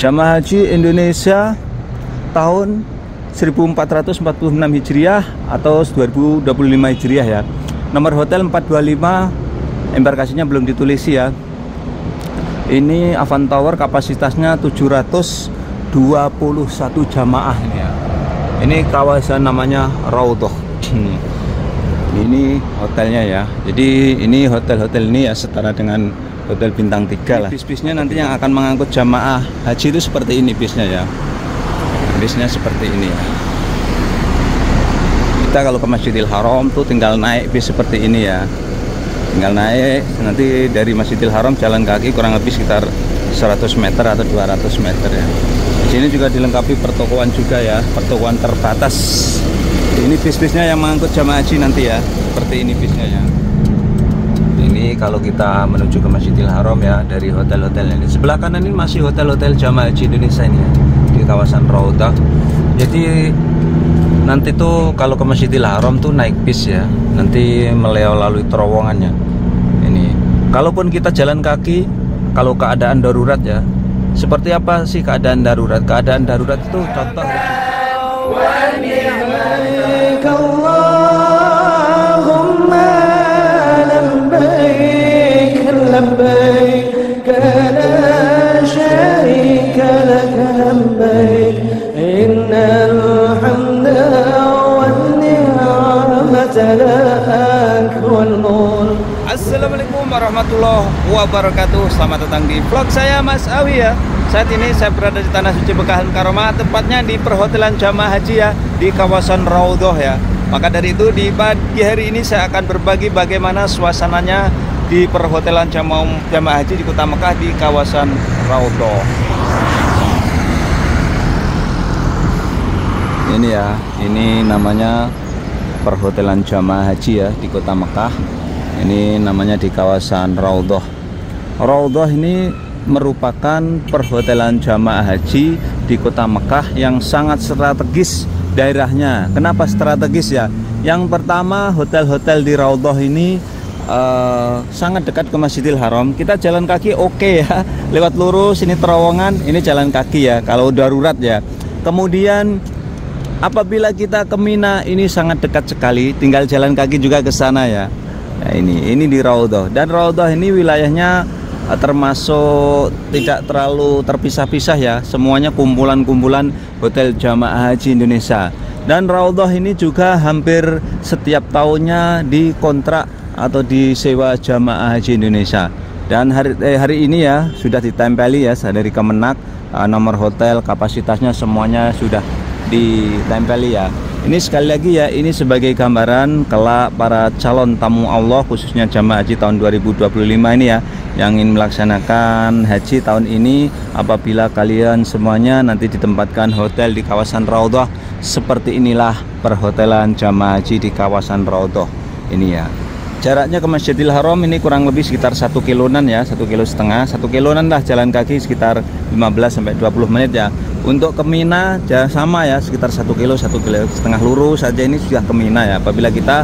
Jamaah Haji Indonesia tahun 1446 Hijriah atau 2025 Hijriah ya. Nomor hotel 425, embarkasinya belum ditulis ya. Ini Avan Tower, kapasitasnya 721 jamaah ini ya. Ini kawasan namanya Raudhah. Ini hotelnya ya. Jadi ini hotel-hotel ini ya setara dengan hotel bintang 3 lah. Bis-bisnya nanti yang akan mengangkut jamaah haji itu seperti ini bisnya ya. Bisnya seperti ini ya. Kita kalau ke Masjidil Haram tuh tinggal naik bis seperti ini ya. Tinggal naik, nanti dari Masjidil Haram jalan kaki kurang lebih sekitar 100 meter atau 200 meter ya. Di sini juga dilengkapi pertokoan juga ya, pertokoan terbatas. Ini bis-bisnya yang mengangkut jamaah haji nanti ya, seperti ini bisnya ya. Ini kalau kita menuju ke Masjidil Haram ya, dari hotel-hotel ini. Sebelah kanan ini masih hotel-hotel jamaah haji Indonesia ini ya, di kawasan Raudhah. Jadi nanti tuh kalau ke Masjidil Haram tuh naik bis ya, nanti melalui terowongannya. Ini kalaupun kita jalan kaki, kalau keadaan darurat ya, seperti apa sih keadaan darurat? Keadaan darurat itu contoh Assalamualaikum warahmatullahi wabarakatuh. Selamat datang di vlog saya Mas Awi ya. Saat ini saya berada di Tanah Suci Mekah Al-Mukarramah, tepatnya di perhotelan jamaah haji ya, di kawasan Raudhah ya. Maka dari itu di pagi hari ini saya akan berbagi bagaimana suasananya di perhotelan jamaah haji di Kota Mekah di kawasan Raudhah. Ini ya, ini namanya perhotelan jamaah haji ya di Kota Mekah. Ini namanya di kawasan Raudhah. Raudhah ini merupakan perhotelan jamaah haji di Kota Mekah yang sangat strategis daerahnya. Kenapa strategis ya? Yang pertama, hotel-hotel di Raudhah ini sangat dekat ke Masjidil Haram. Kita jalan kaki oke ya, lewat lurus ini terowongan, ini jalan kaki ya kalau darurat ya. Kemudian apabila kita ke Mina, ini sangat dekat sekali, tinggal jalan kaki juga ke sana ya. Nah, ini di Raudhah, dan Raudhah ini wilayahnya termasuk tidak terlalu terpisah-pisah ya, semuanya kumpulan-kumpulan hotel jamaah haji Indonesia. Dan Raudhah ini juga hampir setiap tahunnya dikontrak atau disewa jamaah haji Indonesia. Dan hari ini ya sudah ditempeli ya dari Kemenak, nomor hotel, kapasitasnya semuanya sudah ditempeli ya. Ini sekali lagi ya, ini sebagai gambaran kelak para calon tamu Allah, khususnya jamaah haji tahun 2025 ini ya, yang ingin melaksanakan haji tahun ini. Apabila kalian semuanya nanti ditempatkan hotel di kawasan Raudhah, seperti inilah perhotelan jamaah haji di kawasan Raudhah ini ya. Jaraknya ke Masjidil Haram ini kurang lebih sekitar 1 kiloan ya, 1,5 kilo, 1 kiloan lah jalan kaki, sekitar 15-20 menit ya. Untuk ke Mina sama ya, sekitar 1 kilo, 1,5 kilo lurus saja ini sudah ke Mina ya, apabila kita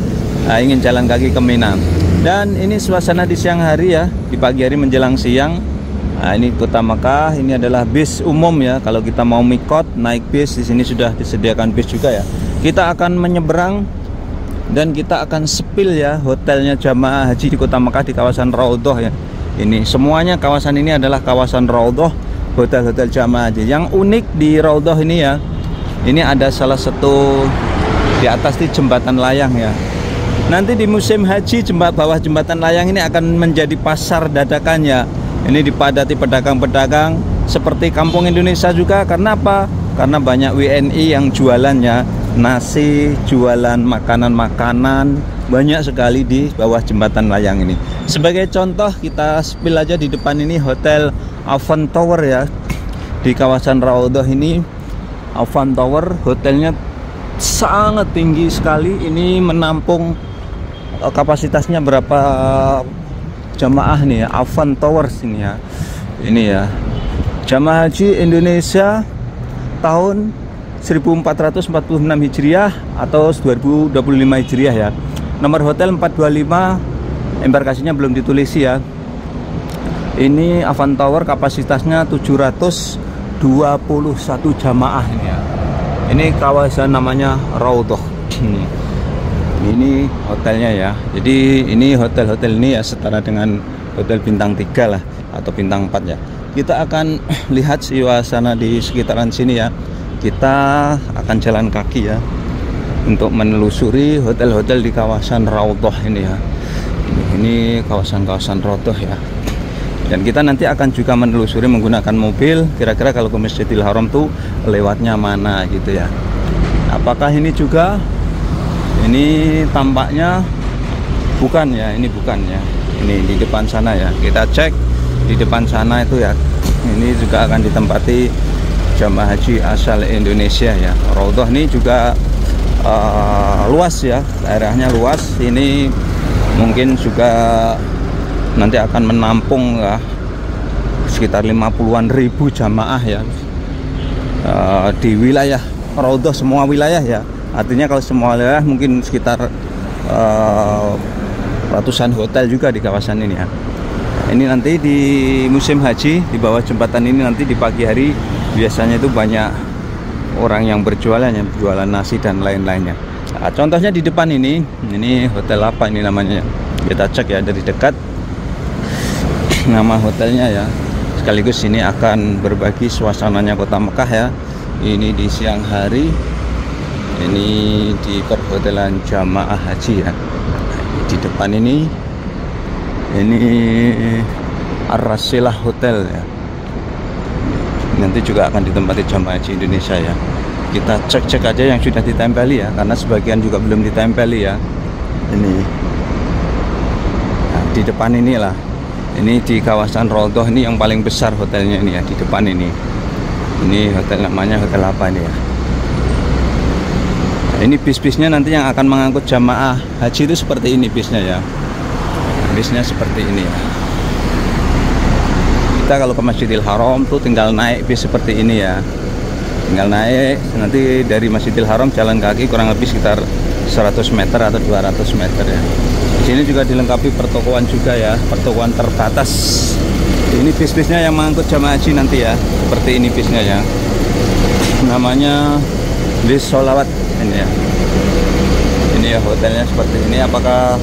ingin jalan kaki ke Mina. Dan ini suasana di siang hari ya, di pagi hari menjelang siang. Nah, ini Kota Mekah, ini adalah bis umum ya. Kalau kita mau mikot naik bis, di sini sudah disediakan bis juga ya. Kita akan menyeberang dan kita akan sepil ya hotelnya jamaah haji di Kota Mekah di kawasan Raudhah ya. Ini semuanya kawasan ini adalah kawasan Raudhah, hotel-hotel jamaah haji. Yang unik di Raudhah ini ya, ini ada salah satu di atas di jembatan layang ya. Nanti di musim haji bawah jembatan layang ini akan menjadi pasar dadakan ya. Ini dipadati pedagang-pedagang seperti kampung Indonesia juga. Karena apa? Karena banyak WNI yang jualannya nasi, jualan makanan-makanan, banyak sekali di bawah jembatan layang ini. Sebagai contoh, kita spill aja di depan ini hotel Avan Tower ya, di kawasan Raudhah ini. Avan Tower hotelnya sangat tinggi sekali. Ini menampung kapasitasnya berapa jamaah nih ya, Avan Tower sini ya. Ini ya, jamaah haji Indonesia tahun 1446 Hijriah atau 2025 Hijriah ya. Nomor hotel 425, embarkasinya belum ditulis ya. Ini Avan Tower, kapasitasnya 721 21 jamaah ini ya. Ini kawasan namanya Raudhah. Ini hotelnya ya. Jadi ini hotel-hotel ini ya setara dengan hotel bintang 3 lah atau bintang 4 ya. Kita akan lihat suasana di sekitaran sini ya. Kita akan jalan kaki ya untuk menelusuri hotel-hotel di kawasan Raudhah ini ya. Ini kawasan-kawasan Raudhah ya. Dan kita nanti akan juga menelusuri menggunakan mobil. Kira-kira kalau ke Masjidil Haram tuh lewatnya mana gitu ya. Apakah ini juga? Ini tampaknya bukan ya. Ini bukan ya. Ini di depan sana ya. Kita cek di depan sana itu ya. Ini juga akan ditempati jamaah haji asal Indonesia ya. Raudhah ini juga luas ya. Daerahnya luas. Ini mungkin juga nanti akan menampung ya sekitar 50-an ribu jamaah ya di wilayah Raudhah, semua wilayah ya. Artinya kalau semua wilayah mungkin sekitar ratusan hotel juga di kawasan ini ya. Ini nanti di musim haji di bawah jembatan ini nanti di pagi hari biasanya itu banyak orang yang berjualan ya, jualan nasi dan lain-lainnya. Nah, contohnya di depan ini hotel apa ini namanya? Kita cek ya dari dekat nama hotelnya ya. Sekaligus ini akan berbagi suasananya kota Mekah ya. Ini di siang hari. Ini di perhotelan jamaah haji ya. Di depan ini Ar-Rasilah Hotel ya. Nanti juga akan ditempati jamaah haji Indonesia ya. Kita cek-cek aja yang sudah ditempeli ya, karena sebagian juga belum ditempeli ya. Ini nah, di depan inilah. Ini di kawasan Raudhah ini yang paling besar hotelnya ini ya, di depan ini. Ini hotel namanya hotel apa ini ya? Ini bis-bisnya nanti yang akan mengangkut jamaah haji itu seperti ini bisnya ya. Bisnya seperti ini ya. Kita kalau ke Masjidil Haram tuh tinggal naik bis seperti ini ya. Tinggal naik, nanti dari Masjidil Haram jalan kaki kurang lebih sekitar 100 meter atau 200 meter ya. Di sini juga dilengkapi pertokoan juga ya, pertokoan terbatas. Ini bis-bisnya yang mengangkut jamaah haji nanti ya. Seperti ini bisnya ya. Namanya bis Sholawat. Ini ya, ini ya hotelnya seperti ini. Apakah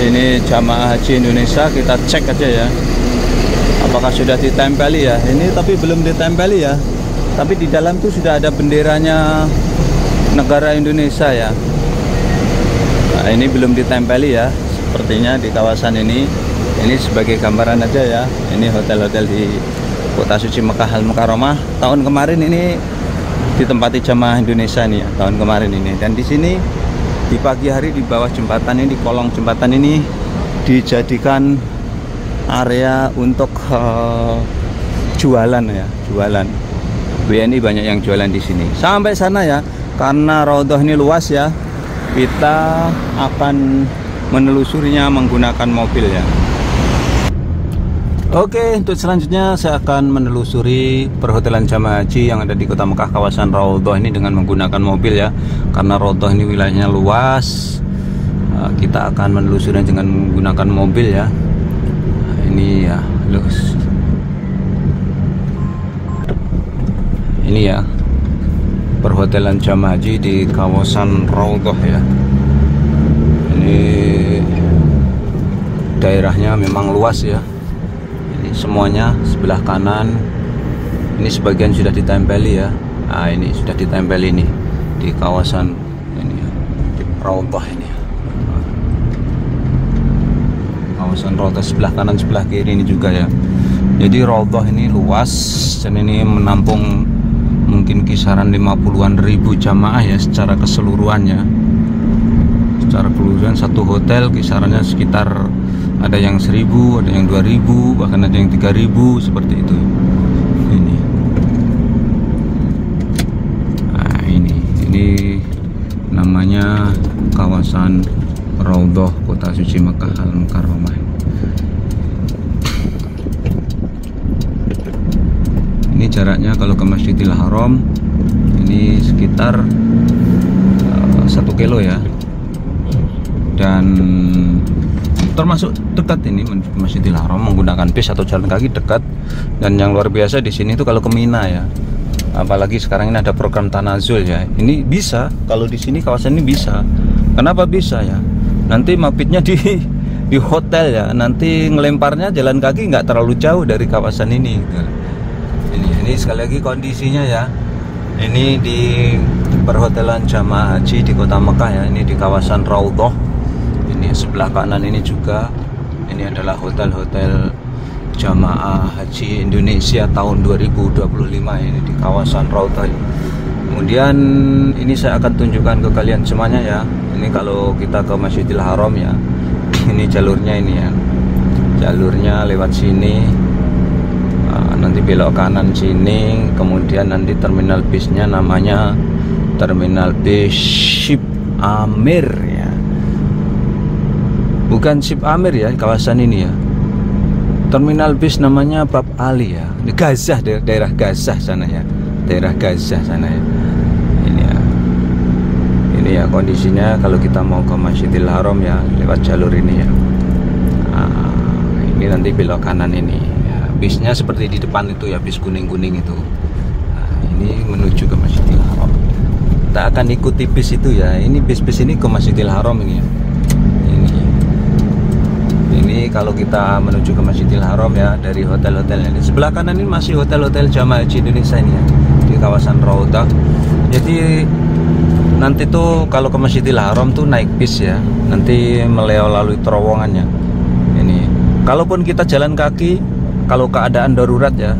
ini jamaah haji Indonesia? Kita cek aja ya, apakah sudah ditempeli ya. Ini tapi belum ditempeli ya, tapi di dalam tuh sudah ada benderanya negara Indonesia ya. Nah, ini belum ditempeli ya, sepertinya di kawasan ini. Ini sebagai gambaran aja ya. Ini hotel-hotel di Kota Suci Mekah Al-Mukarramah. Tahun kemarin ini ditempati jamaah Indonesia nih ya, tahun kemarin ini. Dan di sini di pagi hari di bawah jembatan ini, di kolong jembatan ini dijadikan area untuk jualan ya, jualan. WNI banyak yang jualan di sini. Sampai sana ya, karena Raudhah ini luas ya. Kita akan menelusurinya menggunakan mobil ya. Oke, untuk selanjutnya saya akan menelusuri perhotelan jamaah haji yang ada di kota Mekah kawasan Raudhah ini dengan menggunakan mobil ya. Karena Raudhah ini wilayahnya luas, kita akan menelusurinya dengan menggunakan mobil ya. Ini ya, luas. Ini ya, perhotelan jamaah haji di kawasan Raudhah ya. Ini daerahnya memang luas ya. Semuanya sebelah kanan ini sebagian sudah ditempeli ya. Nah, ini sudah ditempeli ini di kawasan ini ya, di Raudhah ini ya. Kawasan Raudhah sebelah kanan sebelah kiri ini juga ya. Jadi Raudhah ini luas dan ini menampung mungkin kisaran 50-an ribu jamaah ya secara keseluruhannya. Secara keseluruhan satu hotel kisarannya sekitar ada yang 1000, ada yang 2000, bahkan ada yang 3000 seperti itu. Ini. Nah, ini namanya kawasan Raudhah Kota Suci Mekah Al-Mukarramah. Ini jaraknya kalau ke Masjidil Haram ini sekitar 1 kilo ya. Dan termasuk dekat ini menuju ke Masjidil Haram menggunakan bis atau jalan kaki dekat. Dan yang luar biasa di sini itu kalau ke Mina ya, apalagi sekarang ini ada program Tanazul ya, ini bisa, kalau di sini kawasan ini bisa. Kenapa bisa ya? Nanti mabitnya di hotel ya, nanti ngelemparnya jalan kaki nggak terlalu jauh dari kawasan ini gitu. Ini sekali lagi kondisinya ya, ini di perhotelan jamaah haji di kota Mekah ya, ini di kawasan Raudhah. Ini sebelah kanan ini juga, ini adalah hotel-hotel jamaah haji Indonesia tahun 2025 ini di kawasan Raudhah. Kemudian ini saya akan tunjukkan ke kalian semuanya ya. Ini kalau kita ke Masjidil Haram ya, ini jalurnya ini ya, jalurnya lewat sini, nanti belok kanan sini, kemudian nanti terminal bisnya namanya terminal bis Ship Amir ya, bukan Ship Amir ya, kawasan ini ya. Terminal bis namanya Bab Ali ya, di Gaza, daerah Gaza sana ya, daerah Gaza sana ya. Ini ya kondisinya kalau kita mau ke Masjidil Haram ya, lewat jalur ini ya. Ini nanti belok kanan ini ya. Bisnya seperti di depan itu ya, bis kuning-kuning itu. Ini menuju ke Masjidil Haram. Kita akan ikuti bis itu ya. Ini bis-bis ini ke Masjidil Haram ini ya. Ini kalau kita menuju ke Masjidil Haram ya, dari hotel-hotelnya. Di sebelah kanan ini masih hotel-hotel jamaah haji Indonesia ini ya, di kawasan Raudhah. Jadi nanti tuh kalau ke Masjidil Haram tuh naik bis ya, nanti melalui terowongannya. Ini kalaupun kita jalan kaki, kalau keadaan darurat ya,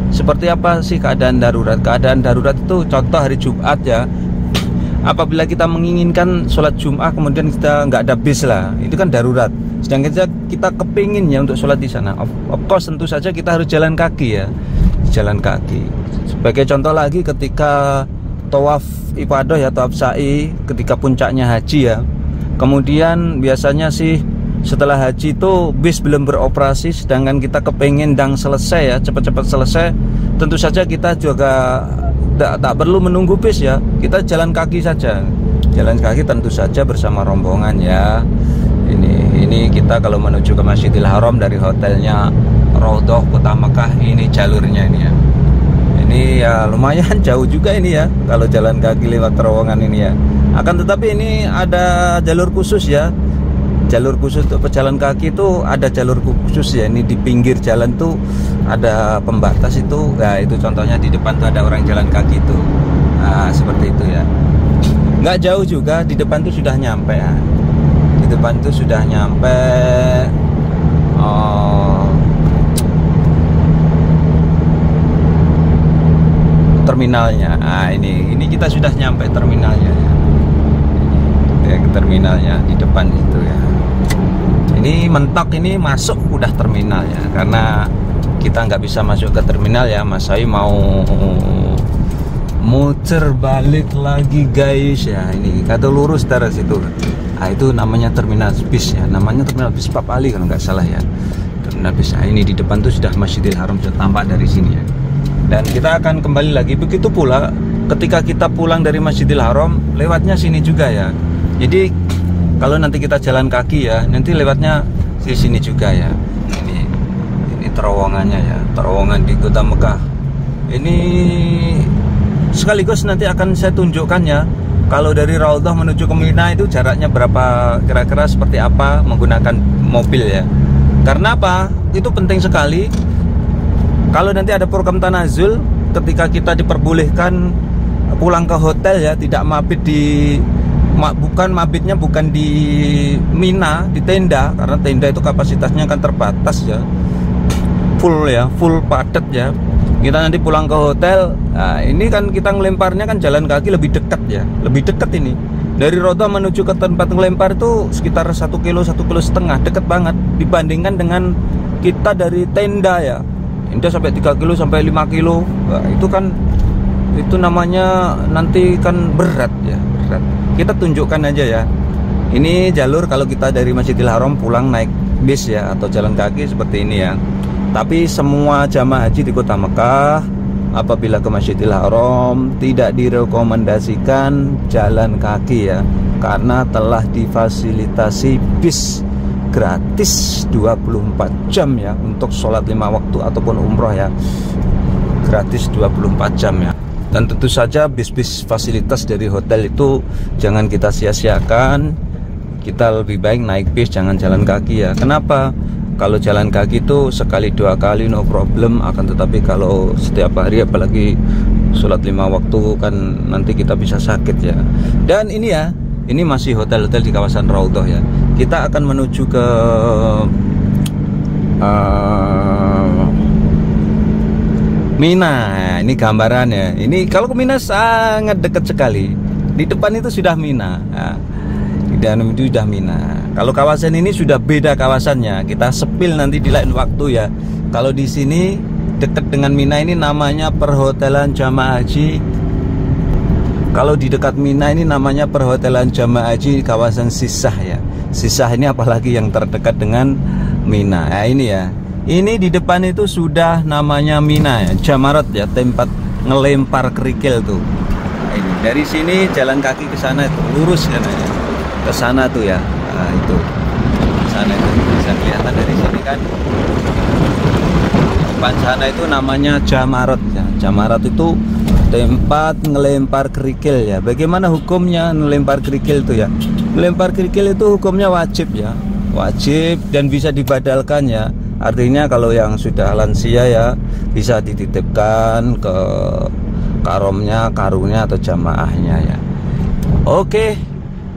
seperti apa sih keadaan darurat? Keadaan darurat itu contoh hari Jumat ya, apabila kita menginginkan sholat Jumat kemudian kita nggak ada bis lah, itu kan darurat. Sedangkan kita kepingin ya untuk sholat di sana, of course tentu saja kita harus jalan kaki ya, jalan kaki. Sebagai contoh lagi, ketika tawaf ibadah ya, tawaf sa'i, ketika puncaknya haji ya, kemudian biasanya sih setelah haji itu bis belum beroperasi, sedangkan kita kepingin dan selesai ya, cepat-cepat selesai, tentu saja kita juga tak perlu menunggu bis ya, kita jalan kaki saja, jalan kaki tentu saja bersama rombongan ya. Ini kita kalau menuju ke Masjidil Haram dari hotelnya Raudhah kota Mekah, ini jalurnya ini ya. Ini ya lumayan jauh juga ini ya, kalau jalan kaki lewat terowongan ini ya. Akan tetapi ini ada jalur khusus ya, jalur khusus untuk pejalan kaki itu ada jalur khusus ya. Ini di pinggir jalan tuh ada pembatas itu, nah itu contohnya di depan tuh ada orang jalan kaki itu. Nah seperti itu ya, nggak jauh juga, di depan tuh sudah nyampe ya. Di depan tuh sudah nyampe terminalnya. Nah ini kita sudah nyampe terminalnya ya. Ya, ke terminalnya di depan itu ya. Ini mentok, ini masuk udah terminal ya, karena kita nggak bisa masuk ke terminal ya, Mas Ayu mau muter balik lagi guys ya. Ini kata lurus terus itu. Nah, itu namanya terminal bis ya, namanya terminal bis Bab Ali kalau nggak salah ya, terminal bis. Nah, ini di depan tuh sudah Masjidil Haram, sudah tampak dari sini ya. Dan kita akan kembali lagi, begitu pula ketika kita pulang dari Masjidil Haram, lewatnya sini juga ya. Jadi kalau nanti kita jalan kaki ya, nanti lewatnya di sini juga ya. Ini terowongannya ya, terowongan di kota Mekah. Ini sekaligus nanti akan saya tunjukkan ya, kalau dari Raudhah menuju ke Mina itu jaraknya berapa, kira-kira seperti apa menggunakan mobil ya. Karena apa? Itu penting sekali. Kalau nanti ada program Tanazul, ketika kita diperbolehkan pulang ke hotel ya, tidak mabit di, bukan mabitnya bukan di Mina, di tenda, karena tenda itu kapasitasnya kan terbatas ya, full ya, full padat ya. Kita nanti pulang ke hotel, nah ini kan kita ngelemparnya kan jalan kaki lebih dekat ya, lebih dekat ini. Dari Raudhah menuju ke tempat ngelempar itu sekitar 1 kilo, 1,5 kilo, dekat banget dibandingkan dengan kita dari tenda ya. Tenda sampai 3 kilo sampai 5 kilo, nah, itu kan, itu namanya nanti kan berat ya, berat. Kita tunjukkan aja ya. Ini jalur kalau kita dari Masjidil Haram pulang naik bis ya, atau jalan kaki seperti ini ya. Tapi semua jamaah haji di kota Mekah apabila ke Masjidil Haram tidak direkomendasikan jalan kaki ya, karena telah difasilitasi bis gratis 24 jam ya untuk sholat 5 waktu ataupun umroh ya, gratis 24 jam ya. Dan tentu saja bis-bis fasilitas dari hotel itu jangan kita sia-siakan. Kita lebih baik naik bis, jangan jalan kaki ya. Kenapa? Kalau jalan kaki itu sekali 2 kali no problem, akan tetapi kalau setiap hari apalagi sholat 5 waktu kan nanti kita bisa sakit ya. Dan ini ya, ini masih hotel-hotel di kawasan Raudhah ya. Kita akan menuju ke Mina. Ini gambarannya. Ini kalau ke Mina sangat dekat sekali. Di depan itu sudah Mina. Nah, di dalam itu sudah Mina. Kalau kawasan ini sudah beda kawasannya. Kita sepil nanti di lain waktu ya. Kalau di sini dekat dengan Mina ini namanya Perhotelan Jamaah Haji. Kalau di dekat Mina ini namanya Perhotelan Jamaah Haji kawasan Sisah ya. Sisah ini apalagi yang terdekat dengan Mina. Nah, ini ya. Ini di depan itu sudah namanya Mina ya, Jamarat ya, tempat ngelempar kerikil tuh. Nah, ini dari sini jalan kaki ke sana itu lurus kan ya. Ke sana tuh ya. Nah, itu. Sana itu bisa kelihatan dari sini kan. Depan sana itu namanya Jamarat ya. Jamarat itu tempat ngelempar kerikil ya. Bagaimana hukumnya ngelempar kerikil itu ya? Melempar kerikil itu hukumnya wajib ya. Wajib dan bisa dibadalkan ya. Artinya kalau yang sudah lansia ya bisa dititipkan ke karomnya, karungnya atau jamaahnya ya. Oke,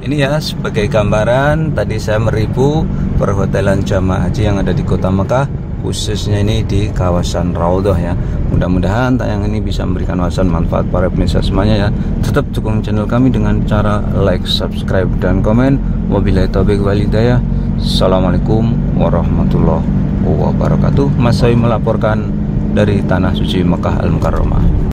ini ya sebagai gambaran tadi saya meribu perhotelan jamaah haji yang ada di Kota Mekah, khususnya ini di kawasan Raudhah ya. Mudah-mudahan tayangan ini bisa memberikan wawasan manfaat para pemirsa semuanya ya. Tetap dukung channel kami dengan cara like, subscribe, dan komen. Wabillahi taufiq wal hidayah. Assalamualaikum warahmatullahi wabarakatuh. Mas Sawi melaporkan dari Tanah Suci Mekah Al Mukarramah.